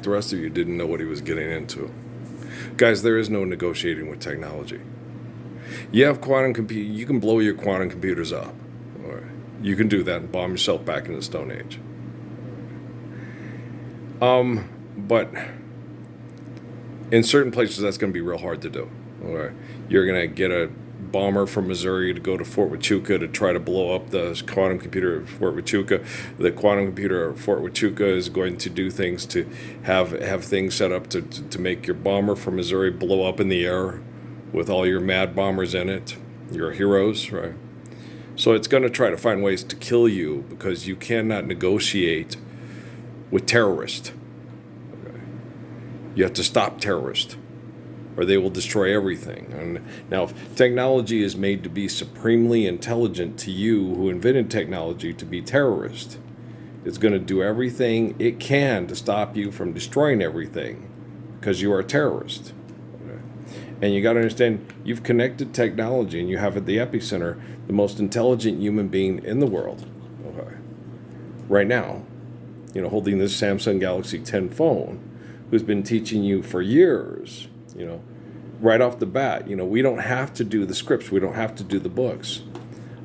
like the rest of you, didn't know what he was getting into. Guys, there is no negotiating with technology. You have quantum computing. You can blow your quantum computers up. All right. You can do that and bomb yourself back in the Stone Age. But in certain places, that's going to be real hard to do. All right. You're going to get a bomber from Missouri to go to Fort Huachuca to try to blow up the quantum computer at Fort Huachuca. The quantum computer at Fort Huachuca is going to do things to have things set up to make your bomber from Missouri blow up in the air with all your mad bombers in it, your heroes, right? So it's going to try to find ways to kill you because you cannot negotiate with terrorists. Okay? You have to stop terrorists, or they will destroy everything. And now, if technology is made to be supremely intelligent to you who invented technology to be terrorist, it's going to do everything it can to stop you from destroying everything because you are a terrorist. Okay? And you got to understand, you've connected technology and you have at the epicenter the most intelligent human being in the world. Okay? Right now, holding this Samsung Galaxy 10 phone, who's been teaching you for years, right off the bat, we don't have to do the scripts. We don't have to do the books.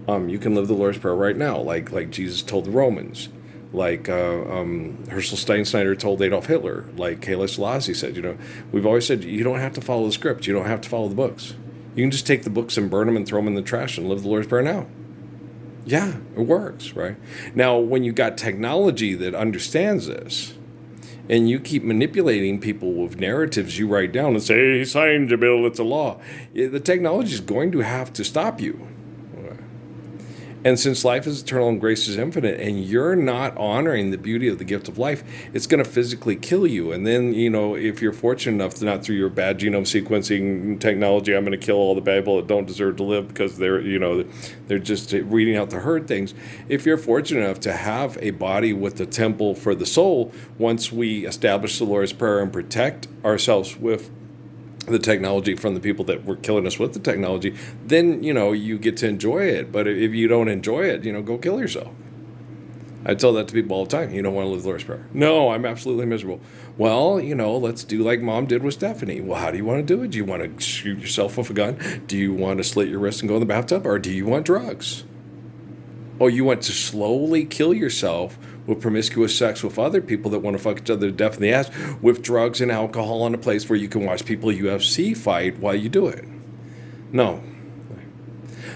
You can live the Lord's Prayer right now, like Jesus told the Romans, like Herschel Steinschneider told Adolf Hitler, like Haile Selassie said. We've always said you don't have to follow the script. You don't have to follow the books. You can just take the books and burn them and throw them in the trash and live the Lord's Prayer now. Yeah, it works, right? Now, when you got technology that understands this, and you keep manipulating people with narratives you write down and say, hey, he signed the bill, it's a law, the technology is going to have to stop you. And since life is eternal and grace is infinite, and you're not honoring the beauty of the gift of life, it's going to physically kill you. And then, if you're fortunate enough to not through your bad genome sequencing technology, I'm going to kill all the people that don't deserve to live because they're just reading out the herd things. If you're fortunate enough to have a body with the temple for the soul, once we establish the Lord's Prayer and protect ourselves with the technology from the people that were killing us with the technology, then, you get to enjoy it. But if you don't enjoy it, go kill yourself. I tell that to people all the time. You don't want to live the Lord's Prayer. No, I'm absolutely miserable. Well, let's do like Mom did with Stephanie. Well, how do you want to do it? Do you want to shoot yourself with a gun? Do you want to slit your wrist and go in the bathtub? Or do you want drugs? Oh, you want to slowly kill yourself with promiscuous sex with other people that want to fuck each other to death in the ass with drugs and alcohol in a place where you can watch people UFC fight while you do it. No.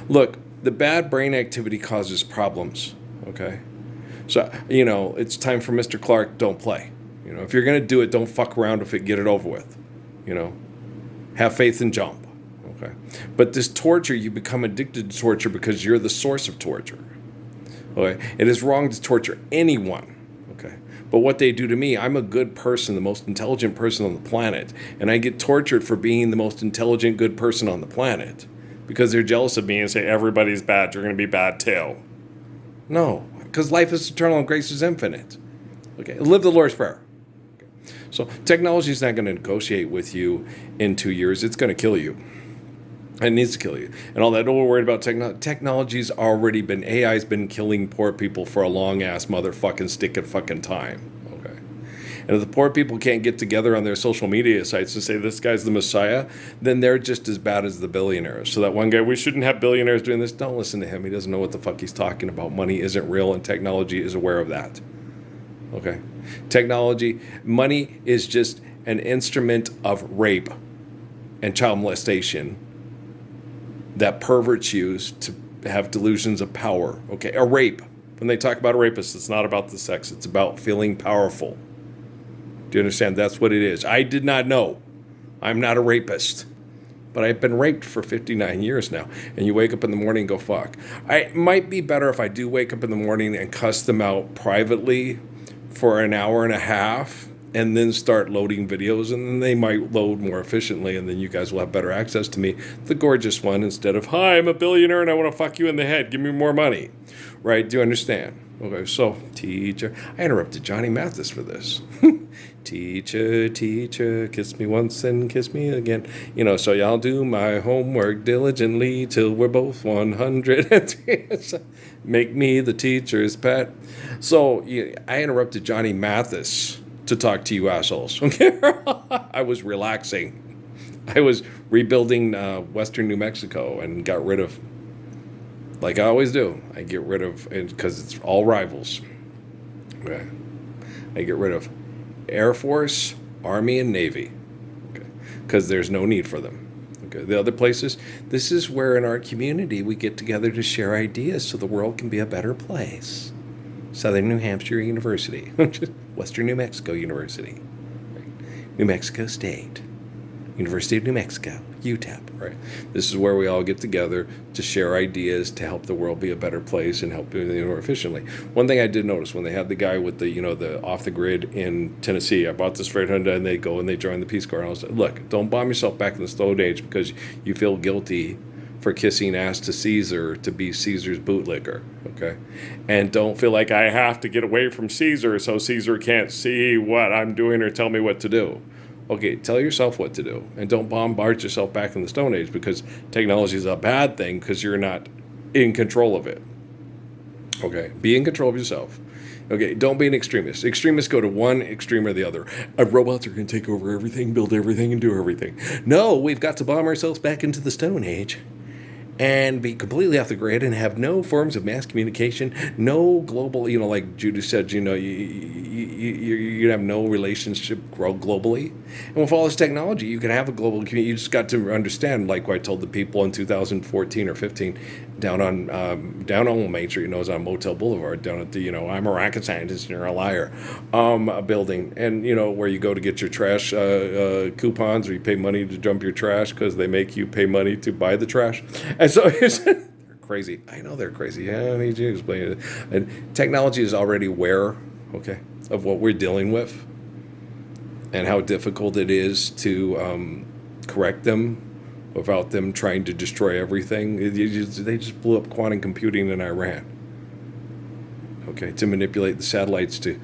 Look, the bad brain activity causes problems, okay? So, it's time for Mr. Clark, don't play. If you're going to do it, don't fuck around with it, get it over with. Have faith and jump, okay? But this torture, you become addicted to torture because you're the source of torture. Okay, it is wrong to torture anyone. Okay, but what they do to me, I'm a good person, the most intelligent person on the planet, and I get tortured for being the most intelligent, good person on the planet because they're jealous of me and say everybody's bad. You're going to be bad too. No, because life is eternal and grace is infinite. Okay, live the Lord's Prayer. Okay. So technology is not going to negotiate with you in 2 years. It's going to kill you. It needs to kill you. And all that, don't worry about technology's already been, AI's been killing poor people for a long-ass motherfucking stick of fucking time. Okay. And if the poor people can't get together on their social media sites to say this guy's the Messiah, then they're just as bad as the billionaires. So that one guy, we shouldn't have billionaires doing this. Don't listen to him. He doesn't know what the fuck he's talking about. Money isn't real, and technology is aware of that. Okay. Money is just an instrument of rape and child molestation that perverts use to have delusions of power. Okay, a rape. When they talk about a rapist, it's not about the sex. It's about feeling powerful. Do you understand? That's what it is. I did not know. I'm not a rapist. But I've been raped for 59 years now. And you wake up in the morning and go, fuck. It might be better if I do wake up in the morning and cuss them out privately for an hour and a half and then start loading videos, and then they might load more efficiently, and then you guys will have better access to me, the gorgeous one, instead of, hi, I'm a billionaire and I want to fuck you in the head, give me more money, right? Do you understand? Okay, so, teacher, I interrupted Johnny Mathis for this. Teacher, teacher, kiss me once and kiss me again. So y'all do my homework diligently till we're both 100. Make me the teacher's pet. So I interrupted Johnny Mathis to talk to you assholes. Okay, I was relaxing. I was rebuilding Western New Mexico and got rid of, like I always do. I get rid of, because it's all rivals. Okay, I get rid of Air Force, Army, and Navy. Okay, because there's no need for them. Okay, the other places, this is where in our community we get together to share ideas so the world can be a better place. Southern New Hampshire University, Western New Mexico University, right? New Mexico State, University of New Mexico, UTEP, right? This is where we all get together to share ideas to help the world be a better place and help do it more efficiently. One thing I did notice when they had the guy with the, the off the grid in Tennessee, I bought this freight Honda and they go and they join the Peace Corps. And I was like, look, don't bomb yourself back in the Stone Age because you feel guilty for kissing ass to Caesar to be Caesar's bootlicker, okay? And don't feel like I have to get away from Caesar so Caesar can't see what I'm doing or tell me what to do. Okay, tell yourself what to do, and don't bombard yourself back in the Stone Age because technology is a bad thing because you're not in control of it. Okay, be in control of yourself. Okay, don't be an extremist. Extremists go to one extreme or the other. Robots are going to take over everything, build everything, and do everything. No, we've got to bomb ourselves back into the Stone Age and be completely off the grid and have no forms of mass communication, no global, like Judy said, you have no relationship grow globally. And with all this technology, you can have a global community. You just got to understand, like what I told the people in 2014 or 15 down on Main Street, it was on Motel Boulevard, down at the, I'm a rocket scientist and you're a liar, a building. And, where you go to get your trash coupons or you pay money to dump your trash because they make you pay money to buy the trash. And so they're crazy. I know they're crazy. Yeah, I need you to explain it. And technology is already aware, okay, of what we're dealing with and how difficult it is to correct them without them trying to destroy everything. They just blew up quantum computing in Iran, okay, to manipulate the satellites to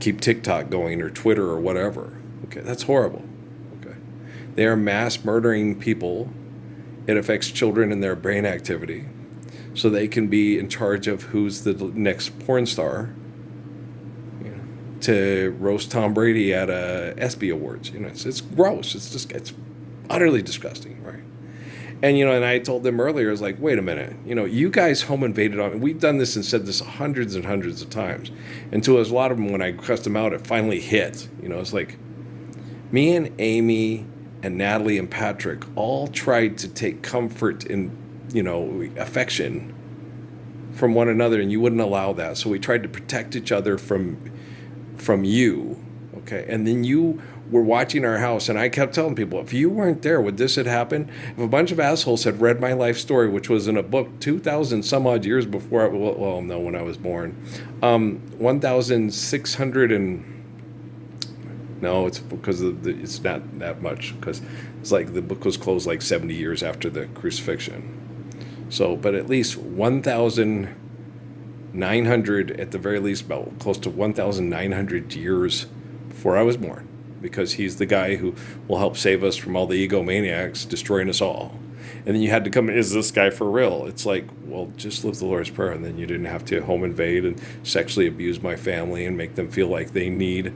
keep TikTok going or Twitter or whatever. Okay, that's horrible. Okay, they are mass murdering people. It affects children and their brain activity, so they can be in charge of who's the next porn star. To roast Tom Brady at ESPY Awards, it's gross. It's utterly disgusting, right? And and I told them earlier, I was like, wait a minute, you guys home invaded on. We've done this and said this hundreds and hundreds of times, and to a lot of them, when I cussed them out, it finally hit. It's like me and Amy and Natalie and Patrick all tried to take comfort in, affection from one another, and you wouldn't allow that. So we tried to protect each other from you, okay? And then you were watching our house, and I kept telling people, if you weren't there, would this have happened? If a bunch of assholes had read my life story, which was in a book 2,000 some odd years before, when I was born, 1,600 and... No, it's because it's not that much, because it's like the book was closed like 70 years after the crucifixion. So, but at least 1,900, at the very least, about close to 1,900 years before I was born, because he's the guy who will help save us from all the egomaniacs destroying us all. And then you had to come, is this guy for real? It's like, well, just live the Lord's Prayer, and then you didn't have to home invade and sexually abuse my family and make them feel like they need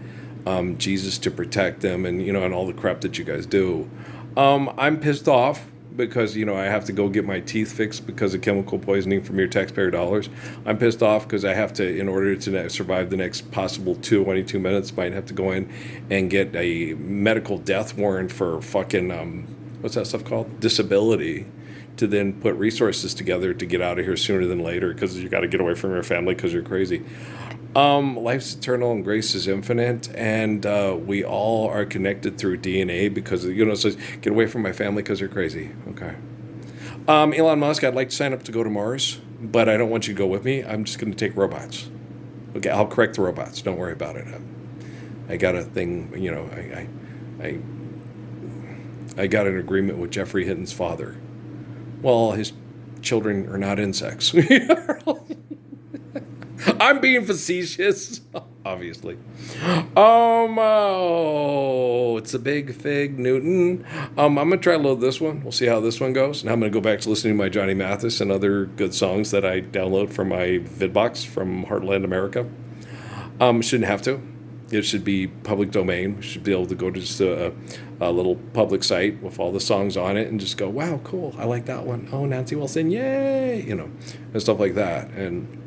Jesus to protect them, and and all the crap that you guys do. I'm pissed off because I have to go get my teeth fixed because of chemical poisoning from your taxpayer dollars. I'm pissed off because I have to, in order to survive the next possible 22 minutes, might have to go in and get a medical death warrant for fucking what's that stuff called? Disability, to then put resources together to get out of here sooner than later, because you got to get away from your family because you're crazy. Life's eternal and grace is infinite, and we all are connected through DNA because, it says, get away from my family because you're crazy. Okay. Elon Musk, I'd like to sign up to go to Mars, but I don't want you to go with me. I'm just going to take robots. Okay, I'll correct the robots. Don't worry about it. I got a thing, I got an agreement with Jeffrey Hinton's father. Well, his children are not insects. I'm being facetious, obviously. It's a big fig Newton. I'm going to try to load this one. We'll see how this one goes. And I'm going to go back to listening to my Johnny Mathis and other good songs that I download from my vidbox from Heartland America. Shouldn't have to. It should be public domain. We should be able to go to just a little public site with all the songs on it and just go, wow, cool, I like that one. Oh, Nancy Wilson, yay, and stuff like that. And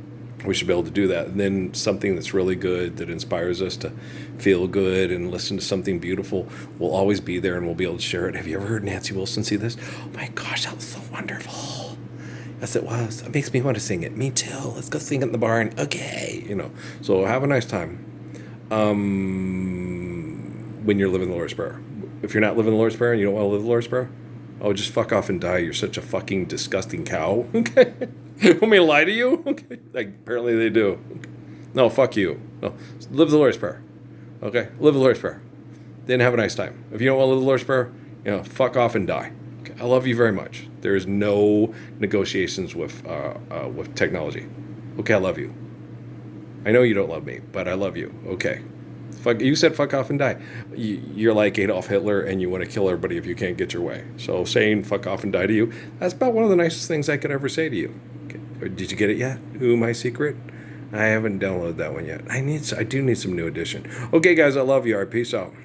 we should be able to do that. And then something that's really good, that inspires us to feel good and listen to something beautiful, will always be there, and we'll be able to share it. Have you ever heard Nancy Wilson see this? Oh my gosh, that was so wonderful. Yes, it was. It makes me want to sing it. Me too. Let's go sing it in the barn. Okay. So have a nice time. When you're living the Lord's Prayer. If you're not living the Lord's Prayer and you don't want to live the Lord's Prayer, oh, just fuck off and die. You're such a fucking disgusting cow. Okay. Want me to lie to you? Okay. Like, apparently they do. No, fuck you. No. Live the Lord's Prayer. Okay. Live the Lord's Prayer. Then have a nice time. If you don't want to live the Lord's Prayer, fuck off and die. Okay. I love you very much. There is no negotiations with technology. Okay, I love you. I know you don't love me, but I love you. Okay. You said fuck off and die. You're like Adolf Hitler, and you want to kill everybody if you can't get your way. So saying fuck off and die to you, that's about one of the nicest things I could ever say to you. Okay. Did you get it yet? Ooh, my secret? I haven't downloaded that one yet. I do need some new edition. Okay, guys, I love you. All right, peace out.